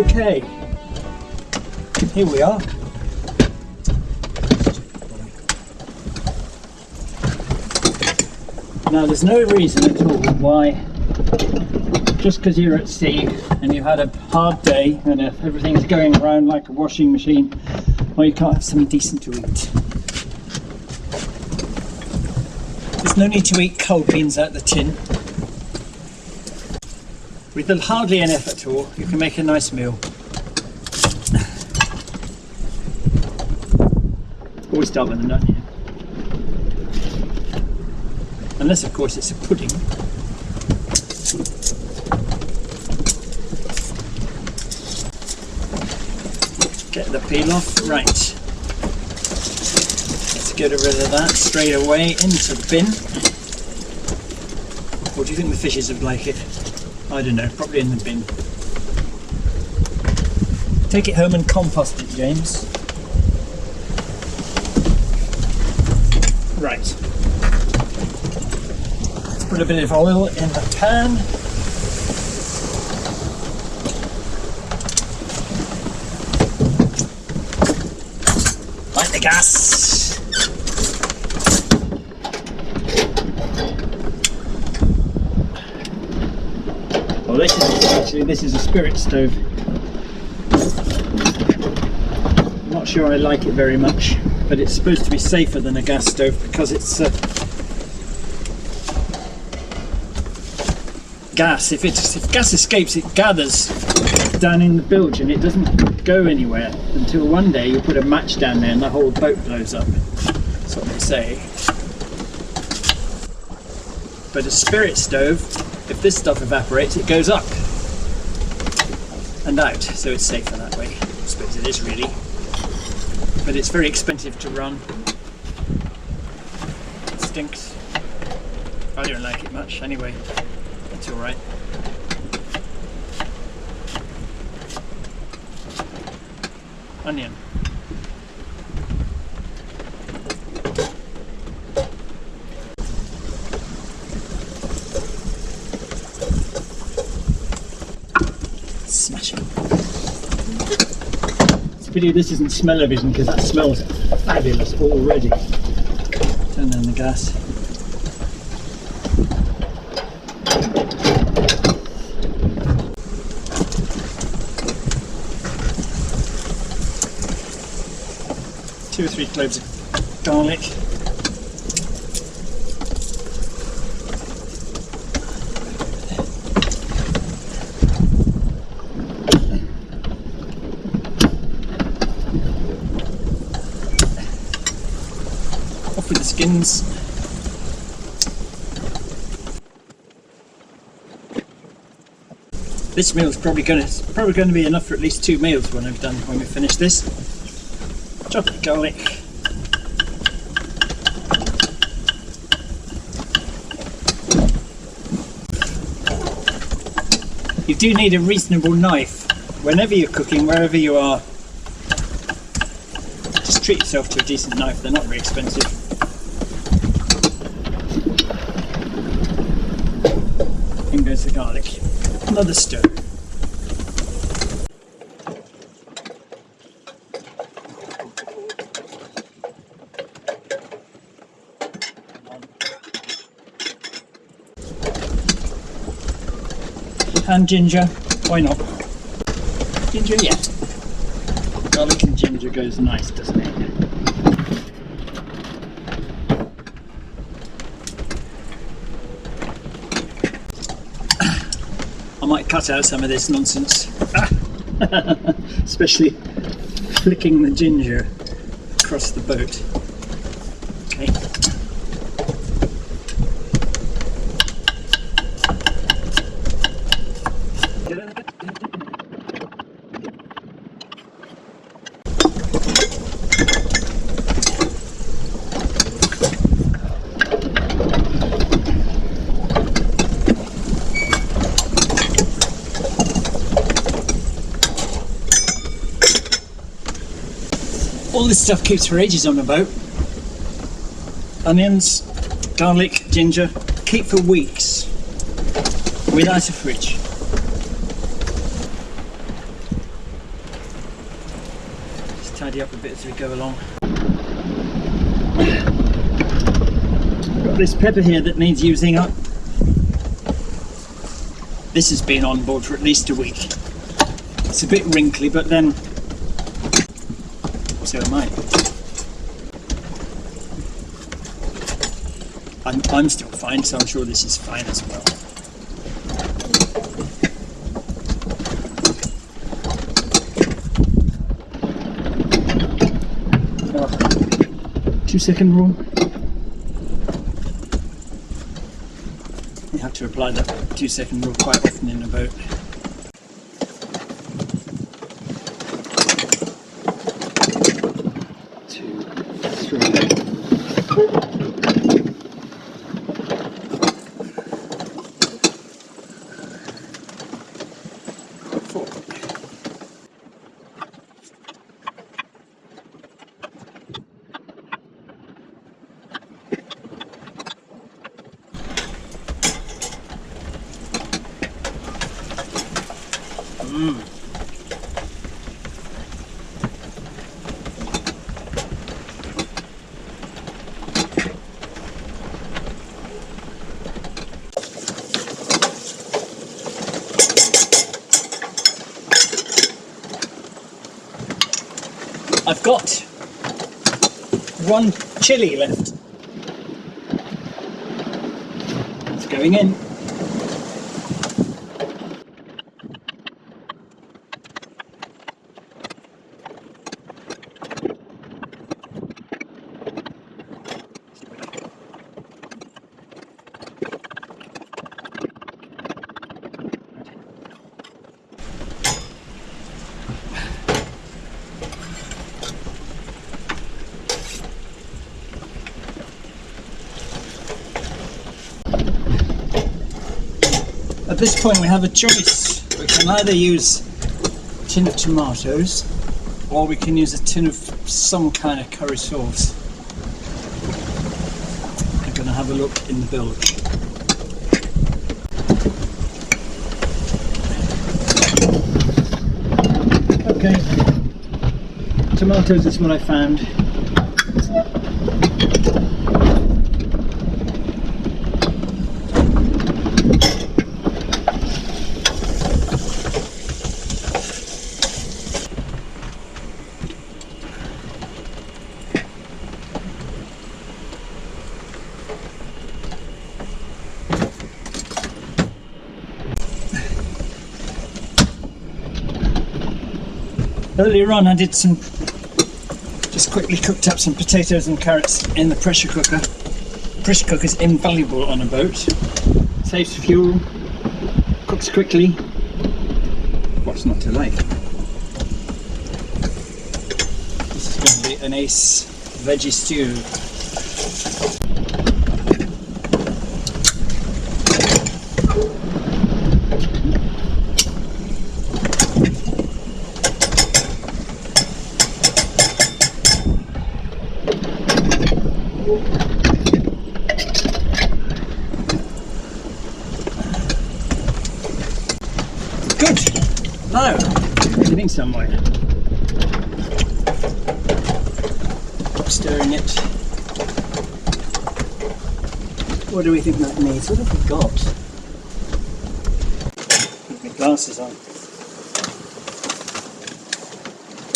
Okay, here we are. Now there's no reason at all why, just because you're at sea and you've had a hard day and everything's going around like a washing machine, why you can't have something decent to eat. There's no need to eat cold beans out the tin. With hardly any effort at all, you can make a nice meal. Always start with an onion. Unless of course it's a pudding. Get the peel off, right. Let's get rid of that straight away into the bin. What do you think the fishes would like it? I don't know, probably in the bin. Take it home and compost it, James. Right. Let's put a bit of oil in the pan. Light the gas. Well, this is a spirit stove. I'm not sure I like it very much, but it's supposed to be safer than a gas stove because it's gas. If gas escapes, it gathers down in the bilge and it doesn't go anywhere until one day you put a match down there and the whole boat blows up. That's what they say. But a spirit stove, if this stuff evaporates, it goes up and out, so it's safer that way. I suppose it is really, but it's very expensive to run. It stinks. I don't like it much anyway. It's all right. Onion. Smash it. It's a pity this isn't smell-o-vision because that smells fabulous already. Turn down the gas. Two or three cloves of garlic. Off with the skins. This meal is probably going to be enough for at least 2 meals when we finish this. Chopped garlic. You do need a reasonable knife whenever you're cooking, wherever you are. Just treat yourself to a decent knife, they're not very expensive. In goes the garlic. Another stir. And ginger, why not? Ginger, yeah. Garlic and ginger goes nice, doesn't it? I might cut out some of this nonsense, especially flicking the ginger across the boat. Okay. All this stuff keeps for ages on a boat. Onions, garlic, ginger, keep for weeks without a fridge. tidy up a bit as we go along. Got this pepper here that needs using up. This has been on board for at least a week. It's a bit wrinkly, but then so am I. I'm still fine, so I'm sure this is fine as well. Oh, 2-second rule. You have to apply that 2-second rule quite often in a boat. I've got one chilli left. It's going in. At this point we have a choice. We can either use a tin of tomatoes or we can use a tin of some kind of curry sauce. I'm going to have a look in the bilge. Okay, tomatoes is what I found. Earlier on I did just quickly cooked up some potatoes and carrots in the pressure cooker. Pressure cooker is invaluable on a boat. Saves fuel, cooks quickly. What's not to like? This is going to be an ace veggie stew. Now, getting somewhere. Stirring it. What do we think that needs? What have we got? Put my glasses on.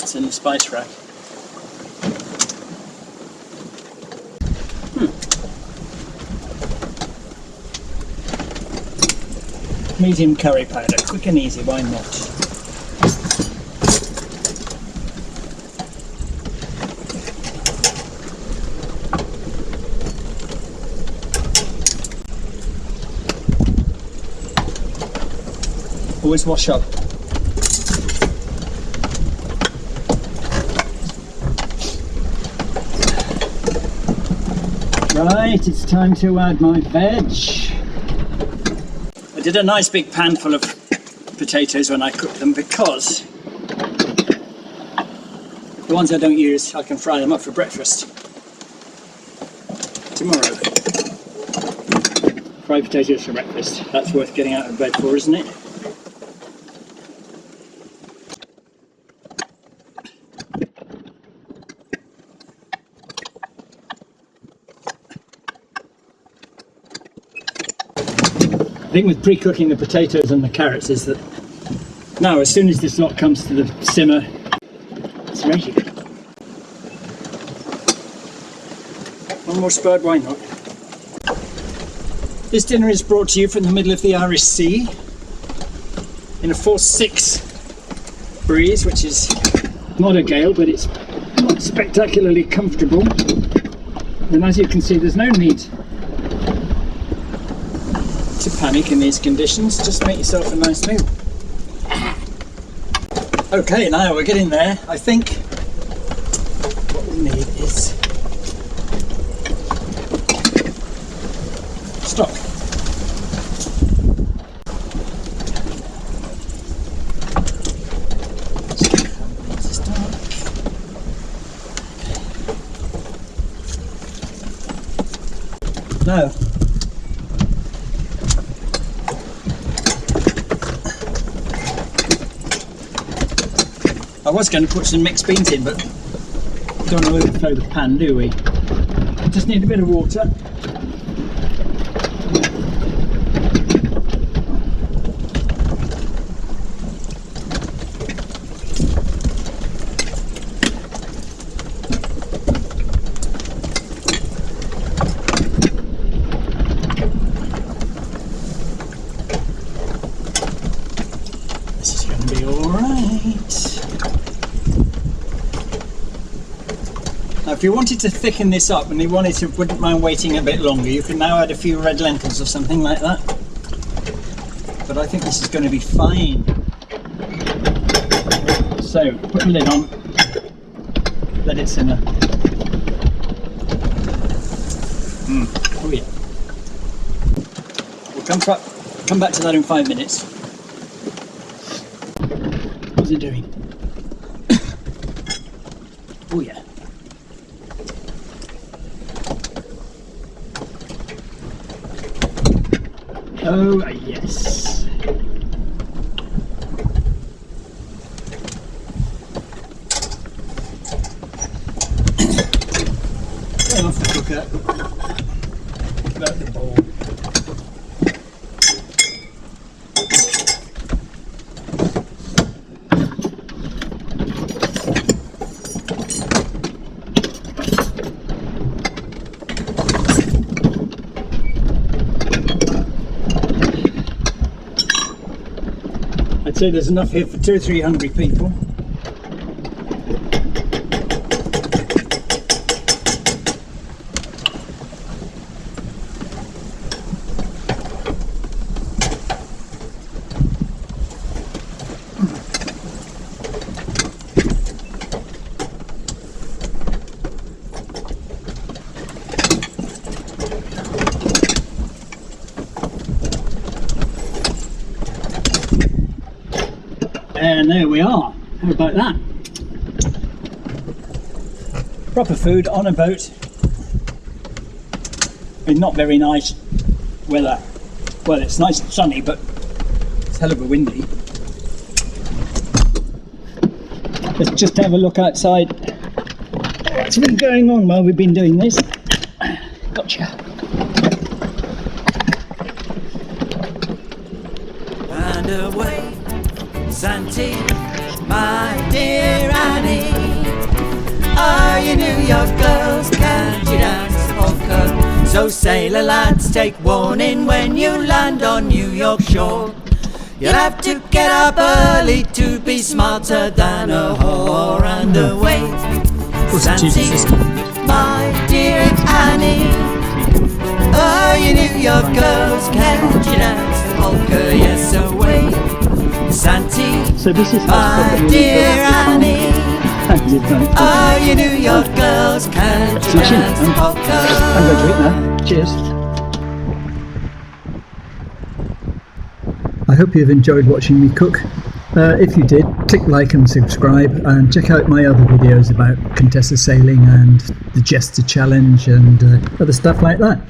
It's in the spice rack. Medium curry powder, quick and easy, why not? Always wash up. Right, it's time to add my veg. I did a nice big pan full of potatoes when I cooked them because the ones I don't use, I can fry them up for breakfast tomorrow. Fried potatoes for breakfast. That's worth getting out of bed for, isn't it? The thing with pre-cooking the potatoes and the carrots is that now as soon as this lot comes to the simmer, it's ready. One more spurred, why not? This dinner is brought to you from the middle of the Irish Sea in a force 6 breeze, which is not a gale, but it's not spectacularly comfortable. And as you can see, there's no need to panic in these conditions. Just make yourself a nice meal. Okay, now we're getting there. I think what we need is stock. Now, I was going to put some mixed beans in, but we don't want to overflow the pan, do we? Just need a bit of water. Now, if you wanted to thicken this up and you wouldn't mind waiting a bit longer, you can now add a few red lentils or something like that. But I think this is going to be fine. So, put the lid on, let it simmer. Oh yeah. We'll come back to that in 5 minutes. What's it doing? Oh yeah. Oh yes. Turn off the cooker. About the bowl. I'd say there's enough here for 2 or 3 hungry people. And there we are. How about that? Proper food on a boat in not very nice weather. Well, it's nice and sunny, but it's hell of a windy. Let's just have a look outside. What's been going on while we've been doing this? Gotcha. And away, Santi, my dear Annie. Are you New York girls? Can't you dance the polka? So sailor lads, take warning when you land on New York shore. You'll have to get up early to be smarter than a whore. And away, Santi, my dear Annie. Oh, you New York girls, can't you dance the polka? Yes, away, Santi, So this is my dear Annie. Oh, you New York girls, can't you dance the polka? I'm going to eat now. Cheers. I hope you've enjoyed watching me cook. If you did, click like and subscribe, and check out my other videos about Contessa sailing and the Jester challenge and other stuff like that.